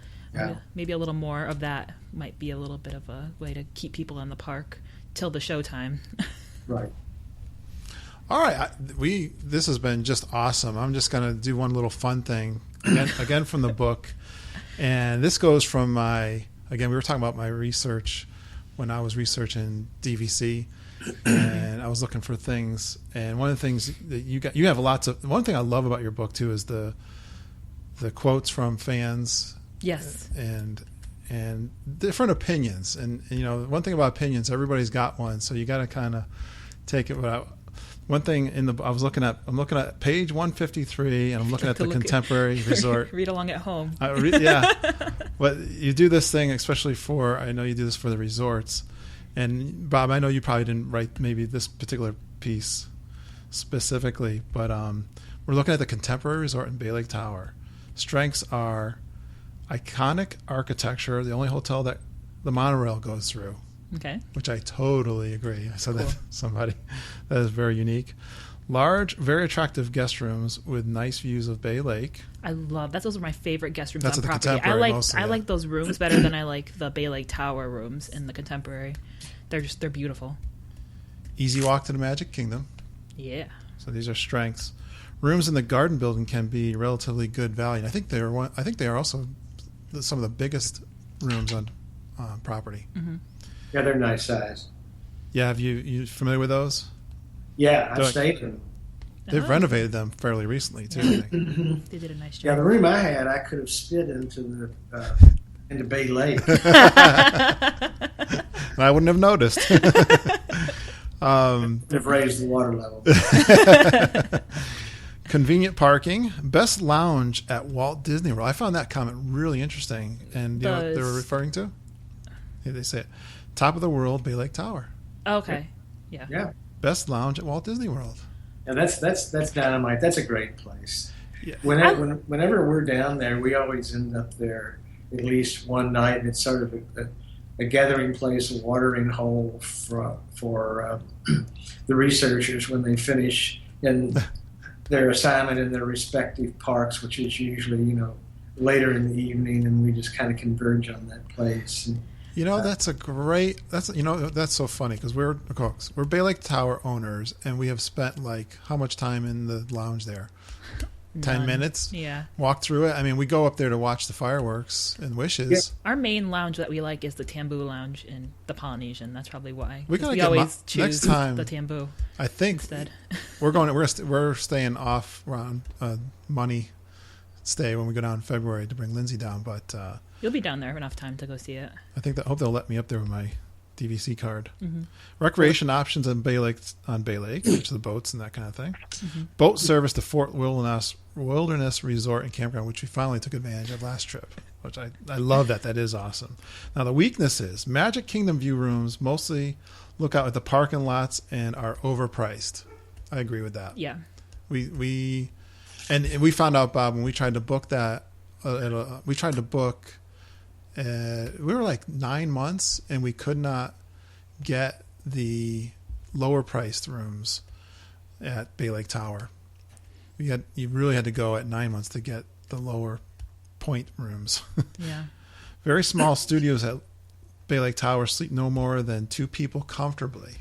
maybe a little more of that might be a little bit of a way to keep people in the park till the showtime. Right. All right, this has been just awesome. I'm just going to do one little fun thing again from the book, and this goes from we were talking about my research when I was researching DVC, and I was looking for things. And one of the things that you have lots of. One thing I love about your book too is the quotes from fans. Yes. And different opinions, and one thing about opinions, everybody's got one, so you got to kind of take it without. One thing I'm looking at page 153, and I'm looking at the Contemporary Resort. Read along at home. But you do this thing, especially I know you do this for the resorts. And Bob, I know you probably didn't write maybe this particular piece specifically, but we're looking at the Contemporary Resort in Bay Lake Tower. Strengths are iconic architecture, the only hotel that the monorail goes through. Okay. Which I totally agree. I said that to somebody. That is very unique. Large, very attractive guest rooms with nice views of Bay Lake. I love that. Those are my favorite guest rooms That's on the property. Contemporary I like those rooms better than I like the Bay Lake Tower rooms in the Contemporary. They're beautiful. Easy walk to the Magic Kingdom. Yeah. So these are strengths. Rooms in the Garden Building can be relatively good value. And I think they are also some of the biggest rooms on property. Mm-hmm. Yeah, they're nice size. Yeah, have you familiar with those? Yeah, I've stayed in them. They've renovated them fairly recently too. I think. They did a nice job. Yeah, the room I had, I could have spit into Bay Lake. I wouldn't have noticed. Have raised the water level. Convenient parking, best lounge at Walt Disney World. I found that comment really interesting, and you know what they were referring to? Yeah, they say it. Top of the world, Bay Lake Tower. Okay. Yeah. Yeah. Best lounge at Walt Disney World. And that's dynamite. That's a great place. Yeah. Whenever we're down there, we always end up there at least one night, and it's sort of a gathering place, a watering hole for the researchers when they finish in their assignment in their respective parks, which is usually later in the evening, and we just kind of converge on that place. And, that's so funny because we're Bay Lake Tower owners, and we have spent how much time in the lounge there? 10 minutes? Yeah. Walk through it. I mean, we go up there to watch the fireworks and wishes. Yeah. Our main lounge that we like is the Tambu Lounge in the Polynesian. That's probably why. We always choose next time, the Tambu. I think instead. we're staying off around money stay when we go down in February to bring Lindsay down, but you'll be down there enough time to go see it. I hope they'll let me up there with my DVC card. Mm-hmm. Recreation options on Bay Lake, which is the boats and that kind of thing. Mm-hmm. Boat service to Fort Wilderness Resort and Campground, which we finally took advantage of last trip, which I love that. That is awesome. Now, the weaknesses, Magic Kingdom view rooms mostly look out at the parking lots and are overpriced. I agree with that. Yeah. We found out, Bob, when we tried to book that, we were like 9 months, and we could not get the lower priced rooms at Bay Lake Tower. You really had to go at 9 months to get the lower point rooms. Yeah. Very small studios at Bay Lake Tower sleep no more than 2 people comfortably.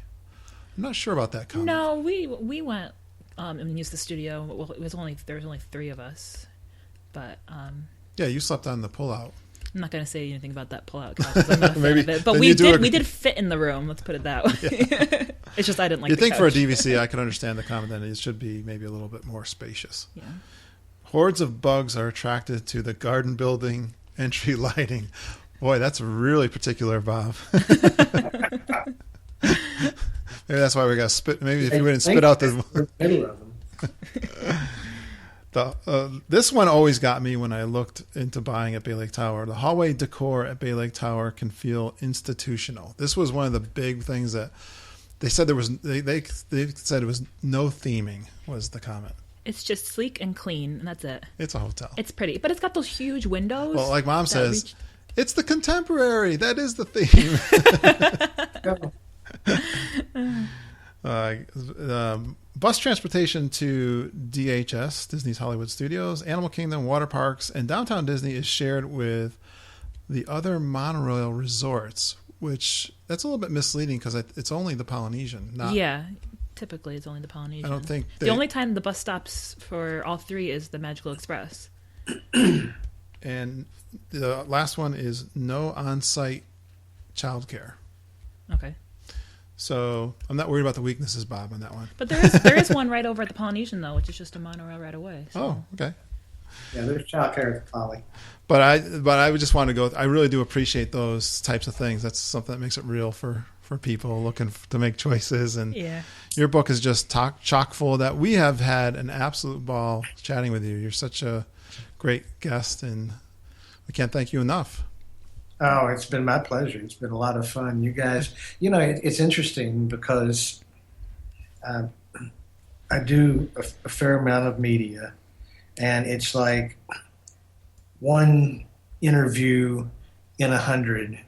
I'm not sure about that comment. No, we went and used the studio. Well, there was only 3 of us, but yeah, you slept on the pullout. I'm not going to say anything about that pull-out couch 'cause I'm not a fan Maybe of it. But then we you do did fit in the room. Let's put it that way. It's just I didn't like You the think couch. for a DVC, I can understand the comment that it should be maybe a little bit more spacious. Yeah. Hordes of bugs are attracted to the garden building entry lighting. Boy, that's really particular, Bob. Maybe that's why we got spit. Maybe if you wouldn't spit out the middle of them. This one always got me when I looked into buying at Bay Lake Tower. The hallway decor at Bay Lake Tower can feel institutional. This was one of the big things that they said there was. They said it was no theming was the comment. It's just sleek and clean, and that's it. It's a hotel. It's pretty, but it's got those huge windows. Well, like Mom says, reach... it's the contemporary. That is the theme. Bus transportation to DHS, Disney's Hollywood Studios, Animal Kingdom, water parks, and Downtown Disney is shared with the other monorail resorts, which that's a little bit misleading because it's only the Polynesian. Yeah, typically it's only the Polynesian. I don't think the only time the bus stops for all three is the Magical Express. And the last one is no on-site childcare. Okay. So I'm not worried about the weaknesses, Bob, on that one. But there is one right over at the Polynesian though, which is just a monorail right away. So. Oh, okay. Yeah, there's childcare at the Poly. But I would just want to go. I really do appreciate those types of things. That's something that makes it real for people looking to make choices. And yeah. Your book is just chock full of that. We have had an absolute ball chatting with you. You're such a great guest, and we can't thank you enough. Oh, it's been my pleasure. It's been a lot of fun. You guys, it's interesting because I do a fair amount of media, and it's like one interview in 100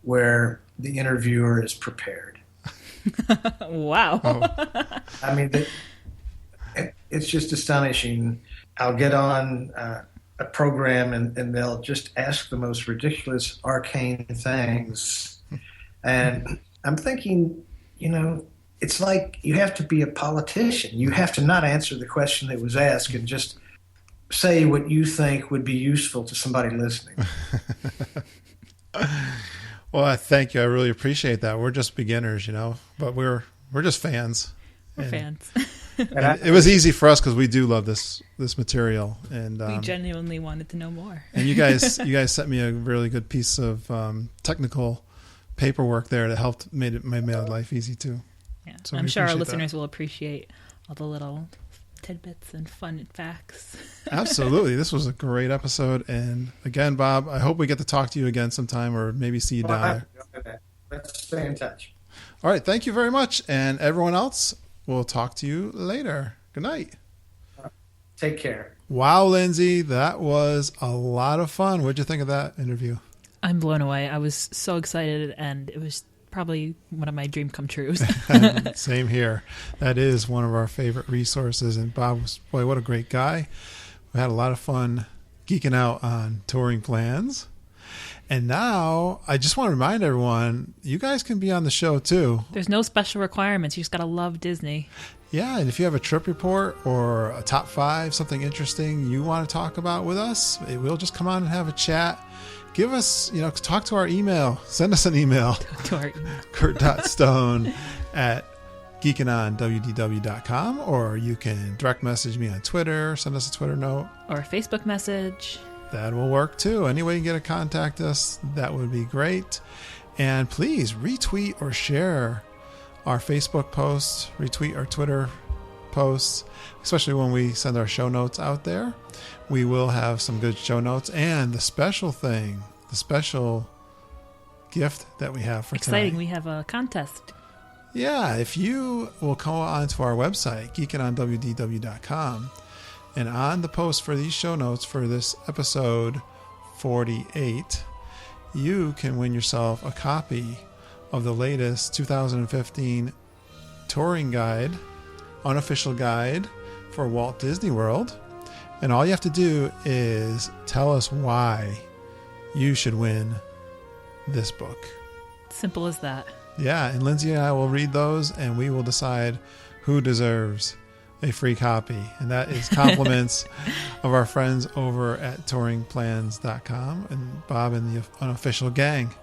where the interviewer is prepared. Wow. Oh. I mean, it's just astonishing. I'll get on a program and they'll just ask the most ridiculous, arcane things. And I'm thinking, it's like you have to be a politician. You have to not answer the question that was asked and just say what you think would be useful to somebody listening. Well, I thank you. I really appreciate that. We're just beginners, but we're just fans. We're fans. And it was easy for us because we do love this material, and we genuinely wanted to know more. And you guys sent me a really good piece of technical paperwork there that helped made my life easy too. Yeah, so I'm sure our listeners will appreciate all the little tidbits and fun facts. Absolutely, this was a great episode, and again, Bob, I hope we get to talk to you again sometime, or maybe see you down there. Let's stay in touch. All right, thank you very much, and everyone else. We'll talk to you later. Good night. Take care. Wow, Lindsay, that was a lot of fun. What'd you think of that interview? I'm blown away. I was so excited, and it was probably one of my dream come trues. Same here. That is one of our favorite resources. And Bob was, boy, what a great guy. We had a lot of fun geeking out on touring plans. And now I just want to remind everyone, you guys can be on the show too. There's no special requirements. You just got to love Disney. Yeah, and if you have a trip report or a top 5, something interesting you want to talk about with us, we'll just come on and have a chat. Give us, talk to our email. Send us an email. Talk to our email. Kurt.stone@geekinonwdw.com, or you can direct message me on Twitter, send us a Twitter note. Or a Facebook message. That will work too. Any way you can get to contact us, that would be great. And please retweet or share our Facebook posts, retweet our Twitter posts, especially when we send our show notes out there. We will have some good show notes. And the special thing, the special gift that we have for Exciting. tonight. We have a contest. Yeah, if you will go onto our website, geekinonwdw.com, and on the post for these show notes for this episode 48, you can win yourself a copy of the latest 2015 touring guide, unofficial guide for Walt Disney World. And all you have to do is tell us why you should win this book. Simple as that. Yeah, and Lindsay and I will read those, and we will decide who deserves a free copy. And that is compliments of our friends over at touringplans.com and Bob and the Unofficial gang.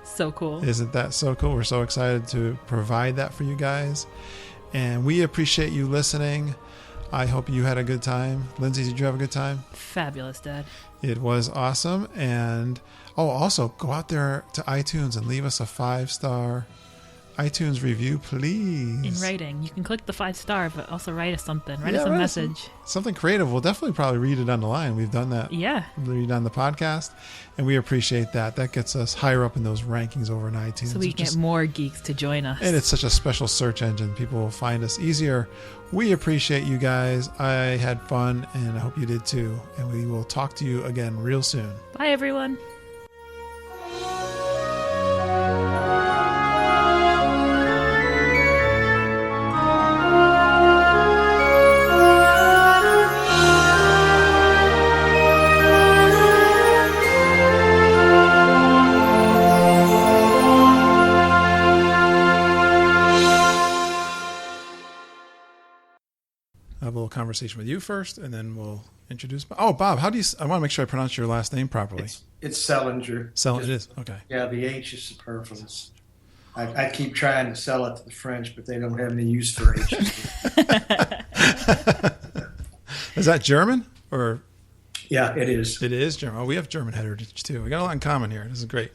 So cool. Isn't that so cool? We're so excited to provide that for you guys. And we appreciate you listening. I hope you had a good time. Lindsay, did you have a good time? Fabulous, Dad. It was awesome. And also go out there to iTunes and leave us a 5-star iTunes review, please. In writing. You can click the 5-star, but also write us something. Write us a message. Something creative. We'll definitely probably read it on the line. We've done that. Yeah. Read on the podcast. And we appreciate that. That gets us higher up in those rankings over in iTunes. So we can get more geeks to join us. And it's such a special search engine. People will find us easier. We appreciate you guys. I had fun, and I hope you did too. And we will talk to you again real soon. Bye, everyone. Conversation with you first, and then we'll introduce. Oh, Bob, how do you? I want to make sure I pronounce your last name properly. It's Selinger. It is okay. Yeah, the H is superfluous. I keep trying to sell it to the French, but they don't have any use for H's. Is that German or? Yeah, it is. It is German. Oh, we have German heritage too. We got a lot in common here. This is great.